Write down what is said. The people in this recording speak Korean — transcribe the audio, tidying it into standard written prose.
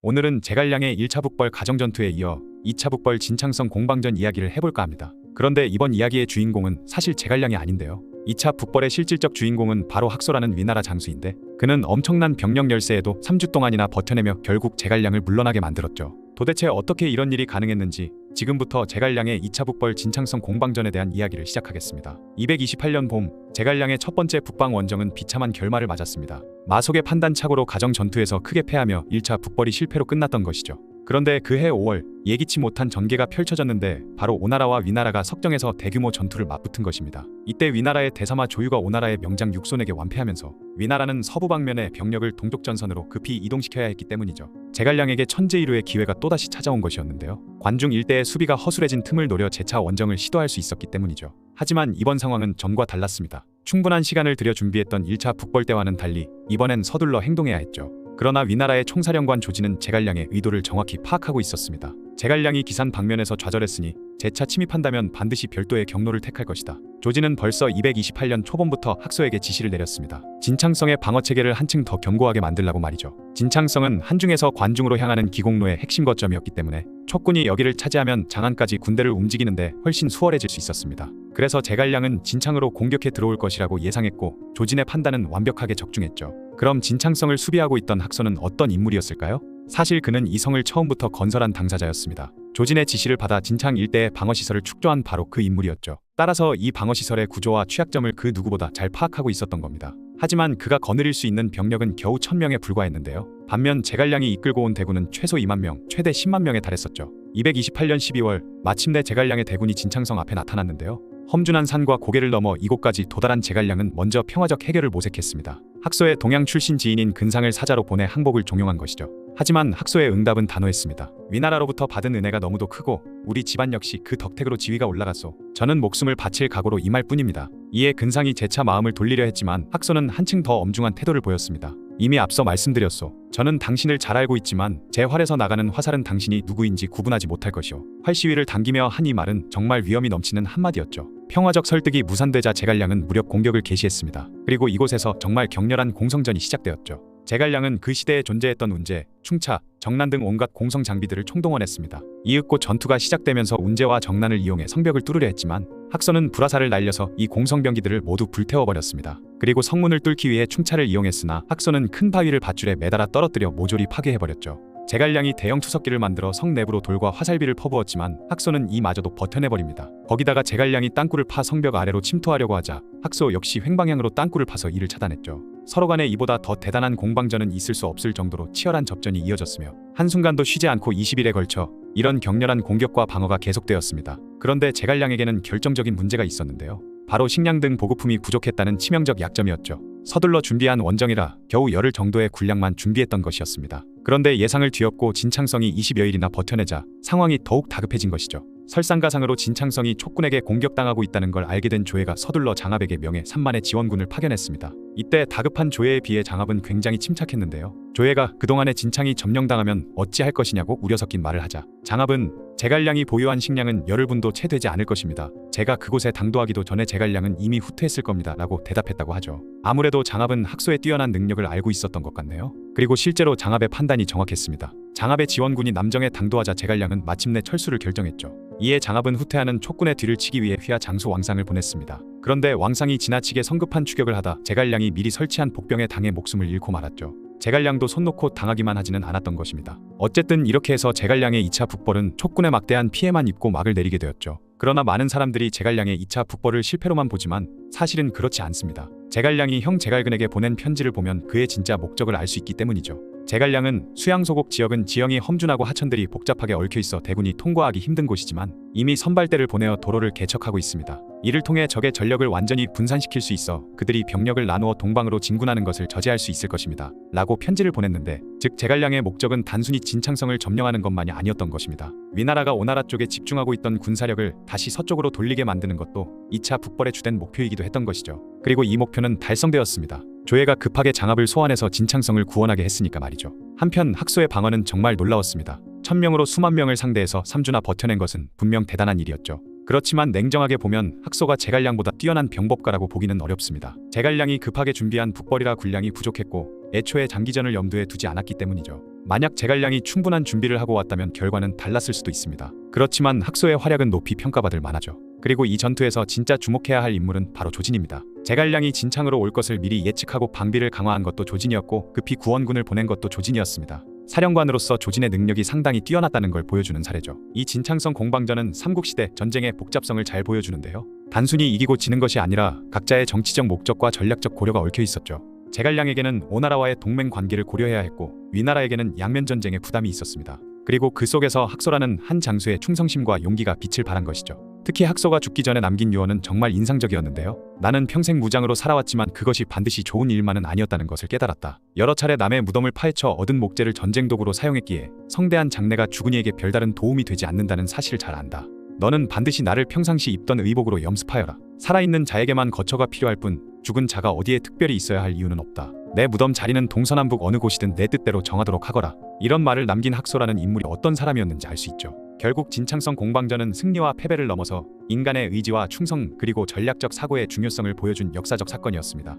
오늘은 제갈량의 1차 북벌 가정전투에 이어 2차 북벌 진창성 공방전 이야기를 해볼까 합니다. 그런데 이번 이야기의 주인공은 사실 제갈량이 아닌데요. 2차 북벌의 실질적 주인공은 바로 학소라는 위나라 장수인데 그는 엄청난 병력 열세에도 3주 동안이나 버텨내며 결국 제갈량을 물러나게 만들었죠. 도대체 어떻게 이런 일이 가능했는지 지금부터 제갈량의 2차 북벌 진창성 공방전에 대한 이야기를 시작하겠습니다. 228년 봄, 제갈량의 첫 번째 북방 원정은 비참한 결말을 맞았습니다. 마속의 판단착오로 가정 전투에서 크게 패하며 1차 북벌이 실패로 끝났던 것이죠. 그런데 그해 5월 예기치 못한 전개가 펼쳐졌는데 바로 오나라와 위나라가 석정에서 대규모 전투를 맞붙은 것입니다. 이때 위나라의 대사마 조유가 오나라의 명장 육손에게 완패하면서 위나라는 서부 방면의 병력을 동쪽 전선으로 급히 이동시켜야 했기 때문이죠. 제갈량에게 천재일우의 기회가 또다시 찾아온 것이었는데요. 관중 일대의 수비가 허술해진 틈을 노려 재차 원정을 시도할 수 있었기 때문이죠. 하지만 이번 상황은 전과 달랐습니다. 충분한 시간을 들여 준비했던 1차 북벌 때와는 달리 이번엔 서둘러 행동해야 했죠. 그러나 위나라의 총사령관 조지는 제갈량의 의도를 정확히 파악하고 있었습니다. 제갈량이 기산 방면에서 좌절했으니 재차 침입한다면 반드시 별도의 경로를 택할 것이다. 조지는 벌써 228년 초봄부터 학소에게 지시를 내렸습니다. 진창성의 방어체계를 한층 더 견고하게 만들라고 말이죠. 진창성은 한중에서 관중으로 향하는 기공로의 핵심 거점이었기 때문에 촉군이 여기를 차지하면 장안까지 군대를 움직이는데 훨씬 수월해질 수 있었습니다. 그래서 제갈량은 진창으로 공격해 들어올 것이라고 예상했고 조진의 판단은 완벽하게 적중했죠. 그럼 진창성을 수비하고 있던 학소는 어떤 인물이었을까요? 사실 그는 이 성을 처음부터 건설한 당사자였습니다. 조진의 지시를 받아 진창 일대의 방어시설을 축조한 바로 그 인물이었죠. 따라서 이 방어시설의 구조와 취약점을 그 누구보다 잘 파악하고 있었던 겁니다. 하지만 그가 거느릴 수 있는 병력은 겨우 1000명에 불과했는데요. 반면 제갈량이 이끌고 온 대군은 최소 2만 명, 최대 10만 명에 달했었죠. 228년 12월 마침내 제갈량의 대군이 진창성 앞에 나타났는데요. 험준한 산과 고개를 넘어 이곳까지 도달한 제갈량은 먼저 평화적 해결을 모색했습니다. 학소의 동양 출신 지인인 근상을 사자로 보내 항복을 종용한 것이죠. 하지만 학소의 응답은 단호했습니다. 위나라로부터 받은 은혜가 너무도 크고 우리 집안 역시 그 덕택으로 지위가 올라갔소. 저는 목숨을 바칠 각오로 임할 뿐입니다. 이에 근상이 재차 마음을 돌리려 했지만 학소는 한층 더 엄중한 태도를 보였습니다. 이미 앞서 말씀드렸소. 저는 당신을 잘 알고 있지만 제 활에서 나가는 화살은 당신이 누구인지 구분하지 못할 것이오. 활시위를 당기며 한 이 말은 정말 위험이 넘치는 한마디였죠. 평화적 설득이 무산되자 제갈량은 무력 공격을 개시했습니다. 그리고 이곳에서 정말 격렬한 공성전이 시작되었죠. 제갈량은 그 시대에 존재했던 운제, 충차, 정난 등 온갖 공성 장비들을 총동원했습니다. 이윽고 전투가 시작되면서 운제와 정난을 이용해 성벽을 뚫으려 했지만 학소는 불화살을 날려서 이 공성병기들을 모두 불태워버렸습니다. 그리고 성문을 뚫기 위해 충차를 이용했으나 학소는 큰 바위를 밧줄에 매달아 떨어뜨려 모조리 파괴해버렸죠. 제갈량이 대형 투석기를 만들어 성 내부로 돌과 화살비를 퍼부었지만 학소는 이마저도 버텨내버립니다. 거기다가 제갈량이 땅굴을 파 성벽 아래로 침투하려고 하자 학소 역시 횡방향으로 땅굴을 파서 이를 차단했죠. 서로 간에 이보다 더 대단한 공방전은 있을 수 없을 정도로 치열한 접전이 이어졌으며 한순간도 쉬지 않고 20일에 걸쳐 이런 격렬한 공격과 방어가 계속되었습니다. 그런데 제갈량에게는 결정적인 문제가 있었는데요. 바로 식량 등 보급품이 부족했다는 치명적 약점이었죠. 서둘러 준비한 원정이라 겨우 열흘 정도의 군량만 준비했던 것이었습니다. 그런데 예상을 뒤엎고 진창성이 20여일이나 버텨내자 상황이 더욱 다급해진 것이죠. 설상가상으로 진창성이 촉군에게 공격당하고 있다는 걸 알게 된 조예가 서둘러 장압에게 명해 3만의 지원군을 파견했습니다. 이때 다급한 조예에 비해 장압은 굉장히 침착했는데요. 조예가 그동안의 진창이 점령당하면 어찌할 것이냐고 우려 섞인 말을 하자 장압은 제갈량이 보유한 식량은 열흘분도 채 되지 않을 것입니다. 제가 그곳에 당도하기도 전에 제갈량은 이미 후퇴했을 겁니다 라고 대답했다고 하죠. 아무래도 장압은 학소의 뛰어난 능력을 알고 있었던 것 같네요. 그리고 실제로 장압의 판단이 정확했습니다. 장압의 지원군이 남정에 당도하자 제갈량은 마침내 철수를 결정했죠. 이에 장압은 후퇴하는 촉군의 뒤를 치기 위해 휘하 장수 왕상을 보냈습니다. 그런데 왕상이 지나치게 성급한 추격을 하다 제갈량이 미리 설치한 복병에 당해 목숨을 잃고 말았죠. 제갈량도 손 놓고 당하기만 하지는 않았던 것입니다. 어쨌든 이렇게 해서 제갈량의 2차 북벌은 촉군의 막대한 피해만 입고 막을 내리게 되었죠. 그러나 많은 사람들이 제갈량의 2차 북벌을 실패로만 보지만 사실은 그렇지 않습니다. 제갈량이 형 제갈근에게 보낸 편지를 보면 그의 진짜 목적을 알 수 있기 때문이죠. 제갈량은 수양소곡 지역은 지형이 험준하고 하천들이 복잡하게 얽혀있어 대군이 통과하기 힘든 곳이지만 이미 선발대를 보내어 도로를 개척하고 있습니다. 이를 통해 적의 전력을 완전히 분산시킬 수 있어 그들이 병력을 나누어 동방으로 진군하는 것을 저지할 수 있을 것입니다. 라고 편지를 보냈는데 즉 제갈량의 목적은 단순히 진창성을 점령하는 것만이 아니었던 것입니다. 위나라가 오나라 쪽에 집중하고 있던 군사력을 다시 서쪽으로 돌리게 만드는 것도 2차 북벌의 주된 목표이기도 했던 것이죠. 그리고 이 목표는 달성되었습니다. 조예가 급하게 장압을 소환해서 진창성을 구원하게 했으니까 말이죠. 한편 학소의 방어는 정말 놀라웠습니다. 1000명으로 수만 명을 상대해서 3주나 버텨낸 것은 분명 대단한 일이었죠. 그렇지만 냉정하게 보면 학소가 제갈량보다 뛰어난 병법가라고 보기는 어렵습니다. 제갈량이 급하게 준비한 북벌이라 군량이 부족했고 애초에 장기전을 염두에 두지 않았기 때문이죠. 만약 제갈량이 충분한 준비를 하고 왔다면 결과는 달랐을 수도 있습니다. 그렇지만 학소의 활약은 높이 평가받을 만하죠. 그리고 이 전투에서 진짜 주목해야 할 인물은 바로 조진입니다. 제갈량이 진창으로 올 것을 미리 예측하고 방비를 강화한 것도 조진이었고 급히 구원군을 보낸 것도 조진이었습니다. 사령관으로서 조진의 능력이 상당히 뛰어났다는 걸 보여주는 사례죠. 이 진창성 공방전은 삼국시대 전쟁의 복잡성을 잘 보여주는데요. 단순히 이기고 지는 것이 아니라 각자의 정치적 목적과 전략적 고려가 얽혀 있었죠. 제갈량에게는 오나라와의 동맹 관계를 고려해야 했고 위나라에게는 양면 전쟁의 부담이 있었습니다. 그리고 그 속에서 학소라는 한 장수의 충성심과 용기가 빛을 발한 것이죠. 특히 학소가 죽기 전에 남긴 유언은 정말 인상적이었는데요. 나는 평생 무장으로 살아왔지만 그것이 반드시 좋은 일만은 아니었다는 것을 깨달았다. 여러 차례 남의 무덤을 파헤쳐 얻은 목재를 전쟁 도구로 사용했기에 성대한 장례가 죽은이에게 별다른 도움이 되지 않는다는 사실을 잘 안다. 너는 반드시 나를 평상시 입던 의복으로 염습하여라. 살아있는 자에게만 거처가 필요할 뿐 죽은 자가 어디에 특별히 있어야 할 이유는 없다. 내 무덤 자리는 동서남북 어느 곳이든 내 뜻대로 정하도록 하거라. 이런 말을 남긴 학소라는 인물이 어떤 사람이었는지 알 수 있죠. 결국 진창성 공방전은 승리와 패배를 넘어서 인간의 의지와 충성 그리고 전략적 사고의 중요성을 보여준 역사적 사건이었습니다.